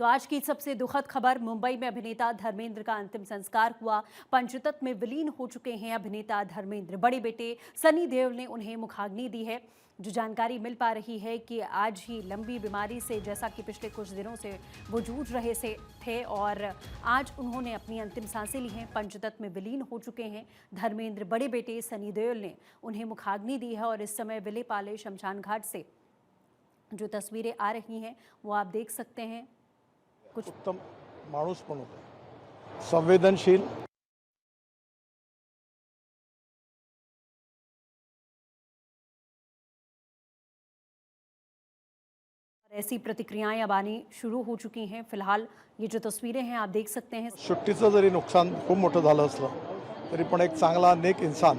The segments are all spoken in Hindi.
तो आज की सबसे दुखद खबर, मुंबई में अभिनेता धर्मेंद्र का अंतिम संस्कार हुआ। पंचतत्व में विलीन हो चुके हैं अभिनेता धर्मेंद्र। बड़े बेटे सनी देओल ने उन्हें मुखाग्नि दी है। जो जानकारी मिल पा रही है कि आज ही लंबी बीमारी से, जैसा कि पिछले कुछ दिनों से वो जूझ रहे थे और आज उन्होंने अपनी अंतिम सांसें ली हैं। पंचतत्व में विलीन हो चुके हैं धर्मेंद्र। बड़े बेटे सनी देओल ने उन्हें मुखाग्नि दी है और इस समय विले पाले शमशान घाट से जो तस्वीरें आ रही हैं वो आप देख सकते हैं। कुछ उत्तम माणूस पण होता, संवेदनशील, ऐसी प्रतिक्रियाएं अब आनी शुरू हो चुकी हैं। फिलहाल ये जो तस्वीरें हैं आप देख सकते हैं। सुट्टीचं जरी नुकसान खूप मोठं झालं असलं तरी पण एक चांगला नेक इंसान,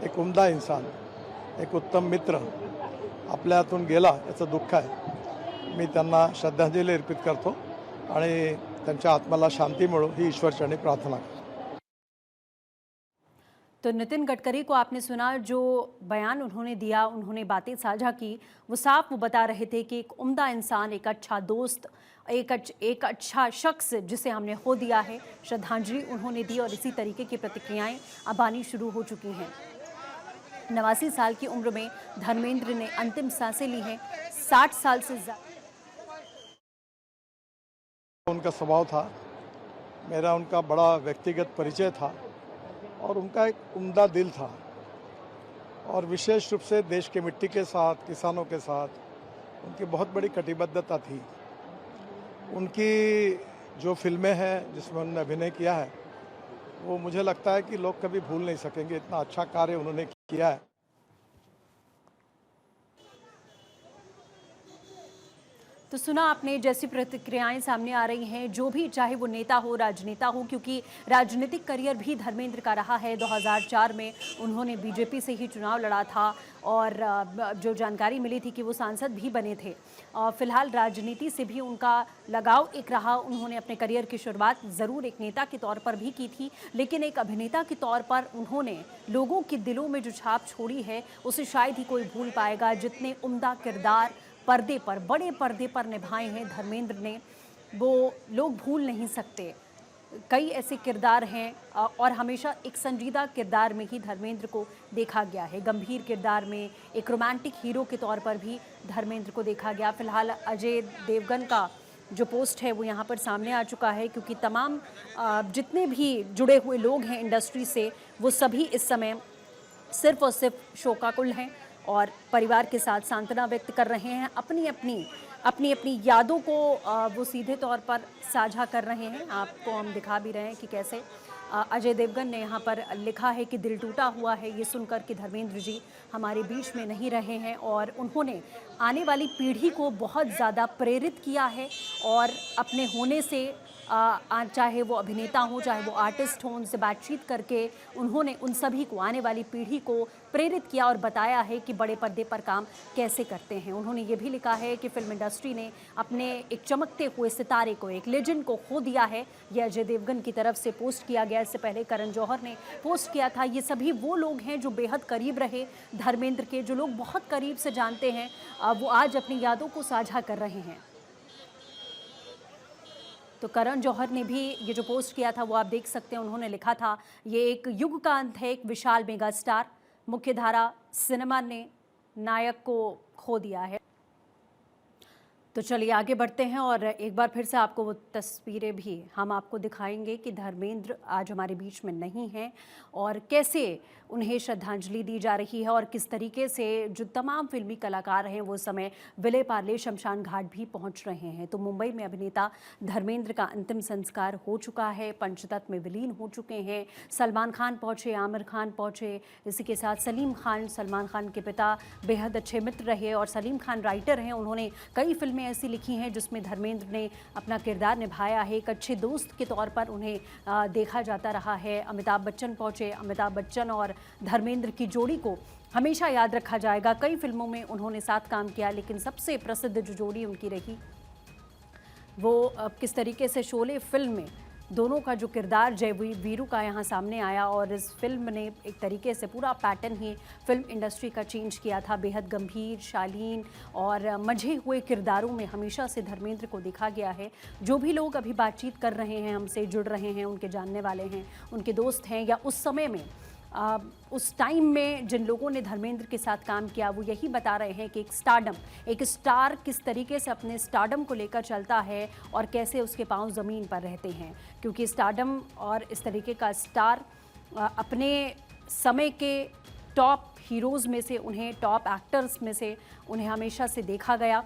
एक उमदा इंसान, एक उत्तम मित्र आपल्या हातून गेला याचं दुःख आहे। मी त्यांना श्रद्धांजली अर्पित करतो आणि त्यांच्या आत्म्याला शांती मिळो ही ईश्वरचरणी प्रार्थना करतो। तो नितिन गडकरी को आपने सुना, जो बयान उन्होंने दिया, उन्होंने बातें साझा की, वो साफ वो बता रहे थे कि एक उम्दा इंसान, एक अच्छा दोस्त, एक अच्छा शख्स जिसे हमने खो दिया है। श्रद्धांजलि उन्होंने दी और इसी तरीके की प्रतिक्रियाएं अब आनी शुरू हो चुकी हैं। 89 साल की उम्र में धर्मेंद्र ने अंतिम सांसें ली हैं। 60 साल से ज्यादा उनका स्वभाव था, मेरा उनका बड़ा व्यक्तिगत परिचय था और उनका एक उम्दा दिल था और विशेष रूप से देश की मिट्टी के साथ, किसानों के साथ उनकी बहुत बड़ी कटिबद्धता थी। उनकी जो फिल्में हैं जिसमें उन्होंने अभिनय किया है वो मुझे लगता है कि लोग कभी भूल नहीं सकेंगे। इतना अच्छा कार्य उन्होंने किया है। तो सुना आपने, जैसी प्रतिक्रियाएं सामने आ रही हैं, जो भी, चाहे वो नेता हो, राजनेता हो, क्योंकि राजनीतिक करियर भी धर्मेंद्र का रहा है। 2004 में उन्होंने बीजेपी से ही चुनाव लड़ा था और जो जानकारी मिली थी कि वो सांसद भी बने थे। फिलहाल राजनीति से भी उनका लगाव एक रहा। उन्होंने अपने करियर की शुरुआत ज़रूर एक नेता के तौर पर भी की थी, लेकिन एक अभिनेता के तौर पर उन्होंने लोगों के दिलों में जो छाप छोड़ी है उसे शायद ही कोई भूल पाएगा। जितने उम्दा किरदार पर्दे पर, बड़े पर्दे पर निभाए हैं धर्मेंद्र ने, वो लोग भूल नहीं सकते। कई ऐसे किरदार हैं और हमेशा एक संजीदा किरदार में ही धर्मेंद्र को देखा गया है। गंभीर किरदार में, एक रोमांटिक हीरो के तौर पर भी धर्मेंद्र को देखा गया। फिलहाल अजय देवगन का जो पोस्ट है वो यहाँ पर सामने आ चुका है, क्योंकि तमाम जितने भी जुड़े हुए लोग हैं इंडस्ट्री से, वो सभी इस समय सिर्फ और सिर्फ शोकाकुल हैं और परिवार के साथ सांत्वना व्यक्त कर रहे हैं। अपनी अपनी यादों को वो सीधे तौर पर साझा कर रहे हैं। आपको हम दिखा भी रहे हैं कि कैसे अजय देवगन ने यहाँ पर लिखा है कि दिल टूटा हुआ है ये सुनकर कि धर्मेंद्र जी हमारे बीच में नहीं रहे हैं और उन्होंने आने वाली पीढ़ी को बहुत ज़्यादा प्रेरित किया है और अपने होने से चाहे वो अभिनेता हो, चाहे वो आर्टिस्ट हों, उनसे बातचीत करके उन्होंने उन सभी को, आने वाली पीढ़ी को प्रेरित किया और बताया है कि बड़े पर्दे पर काम कैसे करते हैं। उन्होंने ये भी लिखा है कि फिल्म इंडस्ट्री ने अपने एक चमकते हुए सितारे को, एक लेजेंड को खो दिया है। यह अजय देवगन की तरफ से पोस्ट किया गया। इससे पहले करण जौहर ने पोस्ट किया था। ये सभी वो लोग हैं जो बेहद करीब रहे धर्मेंद्र के, जो लोग बहुत करीब से जानते हैं, वो आज अपनी यादों को साझा कर रहे हैं। तो करण जौहर ने भी ये जो पोस्ट किया था वो आप देख सकते हैं। उन्होंने लिखा था, ये एक युग का अंत है, एक विशाल मेगा स्टार, मुख्यधारा सिनेमा ने नायक को खो दिया है। तो चलिए आगे बढ़ते हैं और एक बार फिर से आपको वो तस्वीरें भी हम आपको दिखाएंगे कि धर्मेंद्र आज हमारे बीच में नहीं हैं और कैसे उन्हें श्रद्धांजलि दी जा रही है और किस तरीके से जो तमाम फिल्मी कलाकार हैं वो समय विले पार्ले शमशान घाट भी पहुंच रहे हैं। तो मुंबई में अभिनेता धर्मेंद्र का अंतिम संस्कार हो चुका है। पंचतत्व में विलीन हो चुके हैं। सलमान खान पहुँचे, आमिर खान पहुँचे, इसी के साथ सलीम खान, सलमान खान के पिता, बेहद अच्छे मित्र रहे और सलीम खान राइटर हैं। उन्होंने कई फिल्में ऐसी लिखी हैं जिसमें धर्मेंद्र ने अपना किरदार निभाया है। एक अच्छे दोस्त के तौर पर उन्हें देखा जाता रहा है। अमिताभ बच्चन पहुंचे। अमिताभ बच्चन और धर्मेंद्र की जोड़ी को हमेशा याद रखा जाएगा। कई फिल्मों में उन्होंने साथ काम किया, लेकिन सबसे प्रसिद्ध जो जोड़ी उनकी रही वो किस तरीके से शोले फिल्म में दोनों का जो किरदार जय वीरू का यहाँ सामने आया और इस फिल्म ने एक तरीके से पूरा पैटर्न ही फिल्म इंडस्ट्री का चेंज किया था। बेहद गंभीर, शालीन और मंझे हुए किरदारों में हमेशा से धर्मेंद्र को देखा गया है। जो भी लोग अभी बातचीत कर रहे हैं, हमसे जुड़ रहे हैं, उनके जानने वाले हैं, उनके दोस्त हैं, या उस समय में उस टाइम में जिन लोगों ने धर्मेंद्र के साथ काम किया, वो यही बता रहे हैं कि एक स्टार किस तरीके से अपने स्टारडम को लेकर चलता है और कैसे उसके पांव ज़मीन पर रहते हैं। क्योंकि स्टारडम और इस तरीके का स्टार अपने समय के टॉप हीरोज़ में से, उन्हें टॉप एक्टर्स में से उन्हें हमेशा से देखा गया।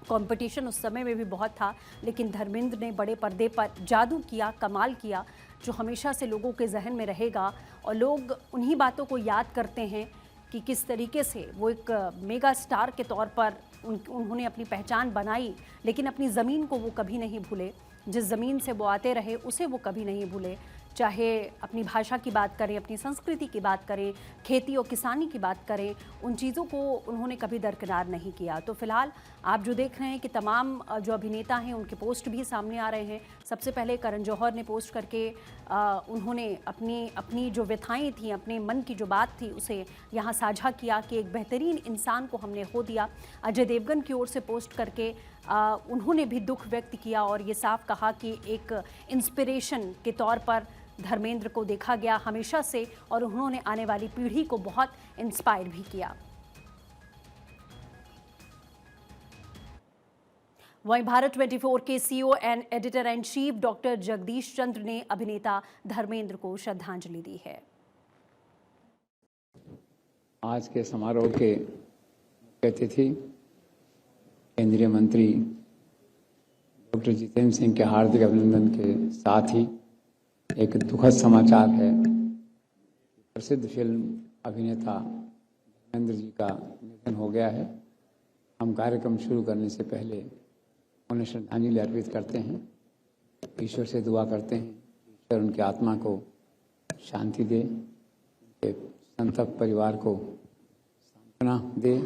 कंपटीशन उस समय में भी बहुत था, लेकिन धर्मेंद्र ने बड़े पर्दे पर जादू किया, कमाल किया, जो हमेशा से लोगों के जहन में रहेगा। और लोग उन्हीं बातों को याद करते हैं कि किस तरीके से वो एक मेगा स्टार के तौर पर उन्होंने अपनी पहचान बनाई, लेकिन अपनी ज़मीन को वो कभी नहीं भूले। जिस ज़मीन से वो आते रहे उसे वो कभी नहीं भूले। चाहे अपनी भाषा की बात करें, अपनी संस्कृति की बात करें, खेती और किसानी की बात करें, उन चीज़ों को उन्होंने कभी दरकिनार नहीं किया। तो फिलहाल आप जो देख रहे हैं कि तमाम जो अभिनेता हैं उनके पोस्ट भी सामने आ रहे हैं। सबसे पहले करण जौहर ने पोस्ट करके उन्होंने अपनी जो व्यथाएं थी, अपने मन की जो बात थी, उसे यहाँ साझा किया कि एक बेहतरीन इंसान को हमने खो दिया। अजय देवगन की ओर से पोस्ट करके उन्होंने भी दुख व्यक्त किया और ये साफ कहा कि एक इंस्पिरेशन के तौर पर धर्मेंद्र को देखा गया हमेशा से, और उन्होंने आने वाली पीढ़ी को बहुत इंस्पायर भी किया। वहीं भारत 24 के CEO and editor in chief doctor Jagdish Chandra ने अभिनेता धर्मेंद्र को श्रद्धांजलि दी है। आज के समारोह के मुख्य अतिथि केंद्रीय मंत्री डॉक्टर जितेंद्र सिंह के हार्दिक अभिनंदन के साथ ही एक दुखद समाचार है। प्रसिद्ध फिल्म अभिनेता धर्मेंद्र जी का निधन हो गया है। हम कार्यक्रम शुरू करने से पहले उन्हें श्रद्धांजलि अर्पित करते हैं। ईश्वर से दुआ करते हैं कि ईश्वर उनकी आत्मा को शांति दे, उनके संतप्त परिवार को सांत्वना दे।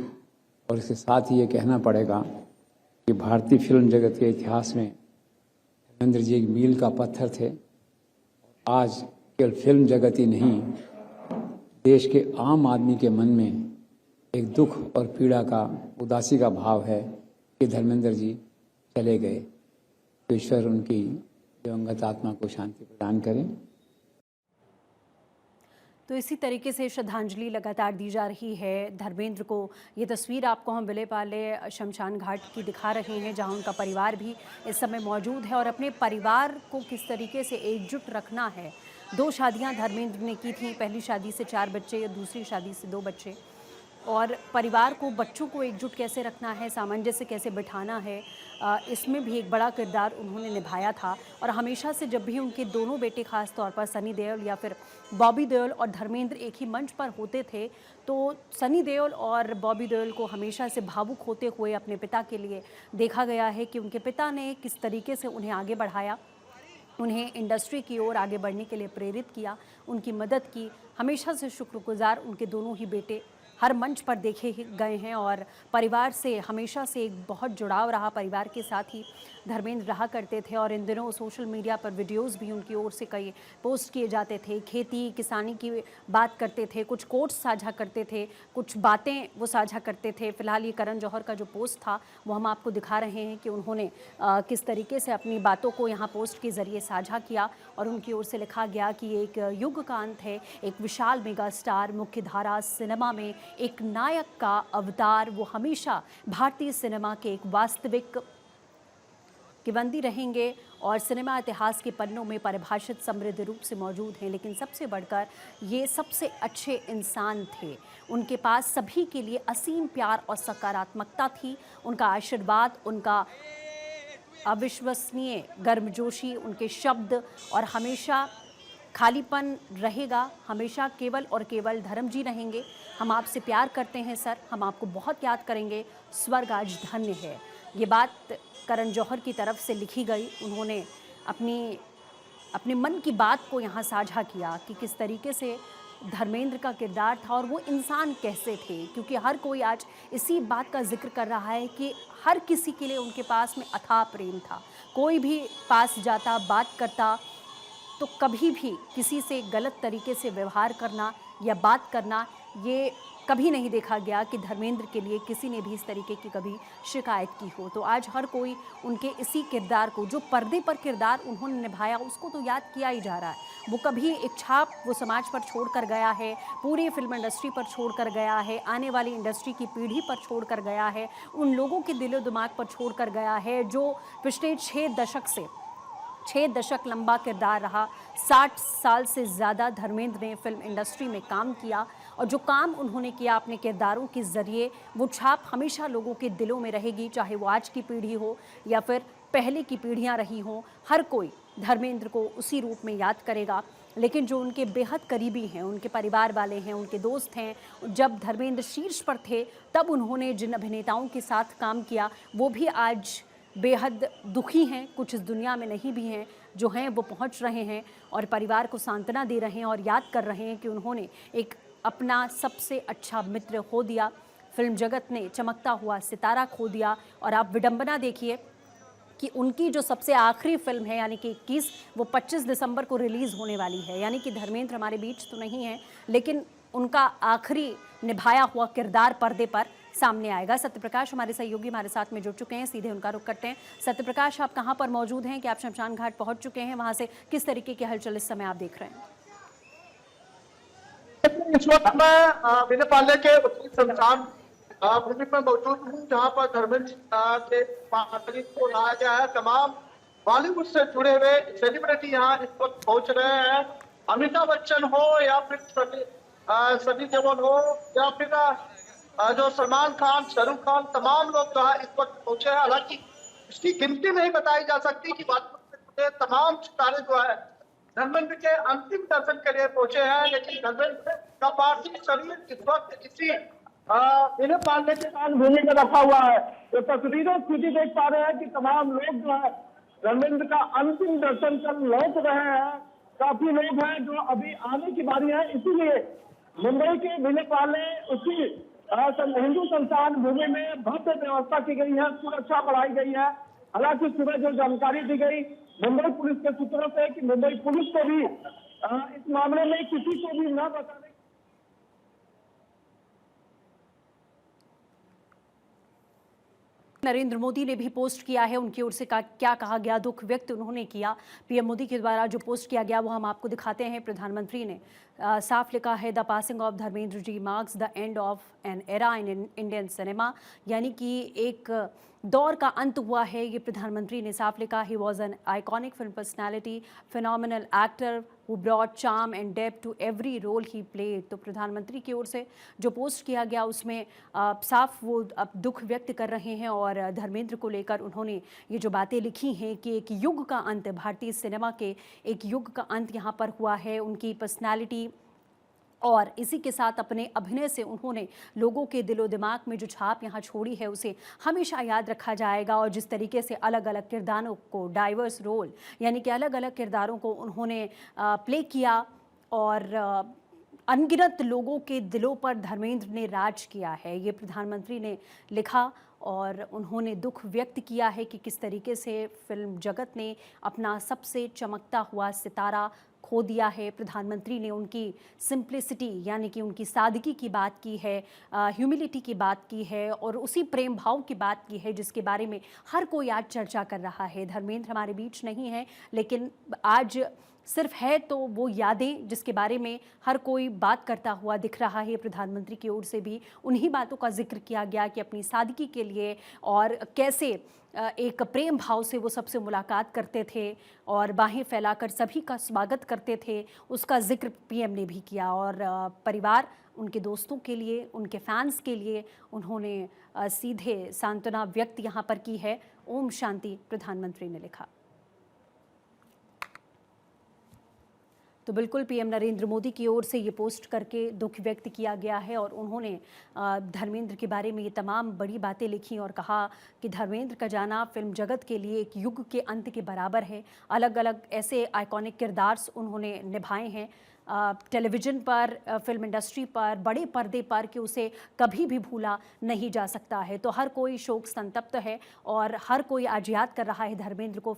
और इसके साथ ही ये कहना पड़ेगा कि भारतीय फिल्म जगत के इतिहास में धर्मेंद्र जी एक मील का पत्थर थे। आज केवल फिल्म जगत ही नहीं, देश के आम आदमी के मन में एक दुख और पीड़ा का, उदासी का भाव है कि धर्मेंद्र जी चले गए। तो ईश्वर उनकी दिवंगत आत्मा को शांति प्रदान करें। तो इसी तरीके से श्रद्धांजलि लगातार दी जा रही है धर्मेंद्र को। ये तस्वीर आपको हम विलेपाले शमशान घाट की दिखा रहे हैं, जहां उनका परिवार भी इस समय मौजूद है। और अपने परिवार को किस तरीके से एकजुट रखना है। 2 शादियां धर्मेंद्र ने की थी, पहली शादी से 4 बच्चे, दूसरी शादी से 2 बच्चे। और परिवार को, बच्चों को एकजुट कैसे रखना है, सामंजस्य कैसे बिठाना है, इसमें भी एक बड़ा किरदार उन्होंने निभाया था। और हमेशा से जब भी उनके दोनों बेटे, खास तौर पर सनी देओल या फिर बॉबी देओल और धर्मेंद्र एक ही मंच पर होते थे, तो सनी देओल और बॉबी देओल को हमेशा से भावुक होते हुए अपने पिता के लिए देखा गया है कि उनके पिता ने किस तरीके से उन्हें आगे बढ़ाया, उन्हें इंडस्ट्री की ओर आगे बढ़ने के लिए प्रेरित किया, उनकी मदद की। हमेशा से शुक्रगुजार उनके दोनों ही बेटे हर मंच पर देखे गए हैं और परिवार से हमेशा से एक बहुत जुड़ाव रहा। परिवार के साथ ही धर्मेंद्र रहा करते थे और इन दिनों सोशल मीडिया पर वीडियोस भी उनकी ओर से कई पोस्ट किए जाते थे। खेती किसानी की बात करते थे, कुछ कोट्स साझा करते थे, कुछ बातें वो साझा करते थे। फिलहाल ये करण जौहर का जो पोस्ट था वो हम आपको दिखा रहे हैं कि उन्होंने किस तरीके से अपनी बातों को यहाँ पोस्ट के ज़रिए साझा किया। और उनकी ओर से लिखा गया कि एक युग का अंत है, एक विशाल मेगा स्टार, मुख्य धारा सिनेमा में एक नायक का अवतार, वो हमेशा भारतीय सिनेमा के एक वास्तविक किबंदी रहेंगे और सिनेमा इतिहास के पन्नों में परिभाषित समृद्ध रूप से मौजूद हैं। लेकिन सबसे बढ़कर ये सबसे अच्छे इंसान थे। उनके पास सभी के लिए असीम प्यार और सकारात्मकता थी। उनका आशीर्वाद, उनका अविश्वसनीय गर्मजोशी, उनके शब्द और हमेशा खालीपन रहेगा। हमेशा केवल और केवल धर्म जी रहेंगे। हम आपसे प्यार करते हैं सर, हम आपको बहुत याद करेंगे, स्वर्ग आज धन्य है। ये बात करण जौहर की तरफ से लिखी गई। उन्होंने अपने मन की बात को यहाँ साझा किया कि किस तरीके से धर्मेंद्र का किरदार था और वो इंसान कैसे थे। क्योंकि हर कोई आज इसी बात का जिक्र कर रहा है कि हर किसी के लिए उनके पास में अथाह प्रेम था। कोई भी पास जाता, बात करता तो कभी भी किसी से गलत तरीके से व्यवहार करना या बात करना, ये कभी नहीं देखा गया कि धर्मेंद्र के लिए किसी ने भी इस तरीके की कभी शिकायत की हो। तो आज हर कोई उनके इसी किरदार को, जो पर्दे पर किरदार उन्होंने निभाया, उसको तो याद किया ही जा रहा है। वो कभी एक छाप वो समाज पर छोड़ कर गया है, पूरी फिल्म इंडस्ट्री पर छोड़ कर गया है, आने वाली इंडस्ट्री की पीढ़ी पर छोड़ कर गया है, उन लोगों के दिलो दिमाग पर छोड़ कर गया है जो पिछले 6 दशक लंबा किरदार रहा। 60 साल से ज़्यादा धर्मेंद्र ने फिल्म इंडस्ट्री में काम किया और जो काम उन्होंने किया अपने किरदारों के ज़रिए, वो छाप हमेशा लोगों के दिलों में रहेगी, चाहे वो आज की पीढ़ी हो या फिर पहले की पीढ़ियां रही हों। हर कोई धर्मेंद्र को उसी रूप में याद करेगा। लेकिन जो उनके बेहद करीबी हैं, उनके परिवार वाले हैं, उनके दोस्त हैं, जब धर्मेंद्र शीर्ष पर थे तब उन्होंने जिन अभिनेताओं के साथ काम किया, वो भी आज बेहद दुखी हैं, कुछ इस दुनिया में नहीं भी हैं। जो हैं वो पहुंच रहे हैं और परिवार को सांत्वना दे रहे हैं और याद कर रहे हैं कि उन्होंने एक अपना सबसे अच्छा मित्र खो दिया, फिल्म जगत ने चमकता हुआ सितारा खो दिया। और आप विडंबना देखिए कि उनकी जो सबसे आखिरी फिल्म है यानी कि 21, वो 25 दिसंबर को रिलीज़ होने वाली है। यानी कि धर्मेंद्र हमारे बीच तो नहीं है, लेकिन उनका आखिरी निभाया हुआ किरदार पर्दे पर सामने आएगा। सत्यप्रकाश हमारे सहयोगी हमारे साथ में जुड़ चुके हैं, सीधे उनका रुख करते हैं। सत्यप्रकाश, आप कहां पर मौजूद हैं कि आप शमशान घाट पहुंच चुके हैं? वहां से किस तरीके की हलचल इस समय आप देख रहे हैं? इस वक्त मैं विनय पांडे के उत्तरी शमशान भूमि पर मौजूद हूँ, जहाँ पर धर्मेंद्र के पार्टी को लाया गया है। तमाम बॉलीवुड से जुड़े हुए सेलिब्रिटी यहाँ इस वक्त पहुंच रहे हैं। अमिताभ बच्चन हो या फिर सनी देओल हो या फिर जो सलमान खान, शाहरुख खान, तमाम लोग जो है इस वक्त पहुंचे हैं। हालांकि इसकी गिनती नहीं बताई जा सकती कि बॉलीवुड से जुड़े तमाम सितारे जो है धर्मेंद्र के अंतिम दर्शन के लिए पहुंचे हैं। लेकिन धर्मेंद्र का पार्थिव शरीर इस वक्त इसी विनय पांडे के दान भूमि में रखा हुआ है। तो तस्वीरों स्थिति देख पा रहे हैं कि तमाम लोग जो है धर्मेंद्र का अंतिम दर्शन कर लौट रहे हैं। काफी लोग हैं जो अभी आने की बारी है, इसीलिए मुंबई के विनय पांडे उसी हिंदू शमशान भूमि में भव्य व्यवस्था की गई है, सुरक्षा बढ़ाई गई है। हालांकि सुबह जो जानकारी दी गई मुंबई पुलिस के सूत्रों से कि मुंबई पुलिस को भी इस मामले में किसी को भी न बताने नरेंद्र मोदी ने भी पोस्ट किया है, उनकी ओर से क्या कहा गया, दुख व्यक्त उन्होंने किया। पीएम मोदी के द्वारा जो पोस्ट किया गया वो हम आपको दिखाते हैं। प्रधानमंत्री ने साफ लिखा है, the passing of Dharmendra ji marks the end of an era in Indian cinema. यानी कि एक दौर का अंत हुआ है, ये प्रधानमंत्री ने साफ लिखा। He was an iconic film personality, phenomenal actor who brought charm and depth to every role he played। तो प्रधानमंत्री की ओर से जो पोस्ट किया गया उसमें साफ वो अब दुख व्यक्त कर रहे हैं और धर्मेंद्र को लेकर उन्होंने ये जो बातें लिखी हैं कि एक युग का अंत, भारतीय सिनेमा के एक युग का अंत यहाँ पर हुआ है। उनकी पर्सनालिटी और इसी के साथ अपने अभिनय से उन्होंने लोगों के दिलो दिमाग में जो छाप यहाँ छोड़ी है उसे हमेशा याद रखा जाएगा। और जिस तरीके से अलग अलग किरदारों को, डाइवर्स रोल यानी कि अलग अलग किरदारों को उन्होंने प्ले किया और अनगिनत लोगों के दिलों पर धर्मेंद्र ने राज किया है, ये प्रधानमंत्री ने लिखा। और उन्होंने दुख व्यक्त किया है कि किस तरीके से फिल्म जगत ने अपना सबसे चमकता हुआ सितारा खो दिया है। प्रधानमंत्री ने उनकी सिंप्लिसिटी यानी कि उनकी सादगी की बात की है, ह्यूमिलिटी की बात की है और उसी प्रेम भाव की बात की है जिसके बारे में हर कोई आज चर्चा कर रहा है। धर्मेंद्र हमारे बीच नहीं है, लेकिन आज सिर्फ है तो वो यादें जिसके बारे में हर कोई बात करता हुआ दिख रहा है। प्रधानमंत्री की ओर से भी उन्हीं बातों का जिक्र किया गया कि अपनी सादगी के लिए और कैसे एक प्रेम भाव से वो सबसे मुलाकात करते थे और बाहें फैलाकर सभी का स्वागत करते थे, उसका जिक्र पीएम ने भी किया। और परिवार, उनके दोस्तों के लिए, उनके फैंस के लिए उन्होंने सीधे सांत्वना व्यक्त यहाँ पर की है। ओम शांति, प्रधानमंत्री ने लिखा। तो बिल्कुल पीएम नरेंद्र मोदी की ओर से ये पोस्ट करके दुख व्यक्त किया गया है और उन्होंने धर्मेंद्र के बारे में ये तमाम बड़ी बातें लिखी और कहा कि धर्मेंद्र का जाना फिल्म जगत के लिए एक युग के अंत के बराबर है। अलग अलग ऐसे आइकॉनिक किरदार्स उन्होंने निभाए हैं टेलीविज़न पर, फिल्म इंडस्ट्री पर, बड़े पर्दे पर, कि उसे कभी भी भूला नहीं जा सकता है। तो हर कोई शोक संतप्त है और हर कोई आज याद कर रहा है धर्मेंद्र को।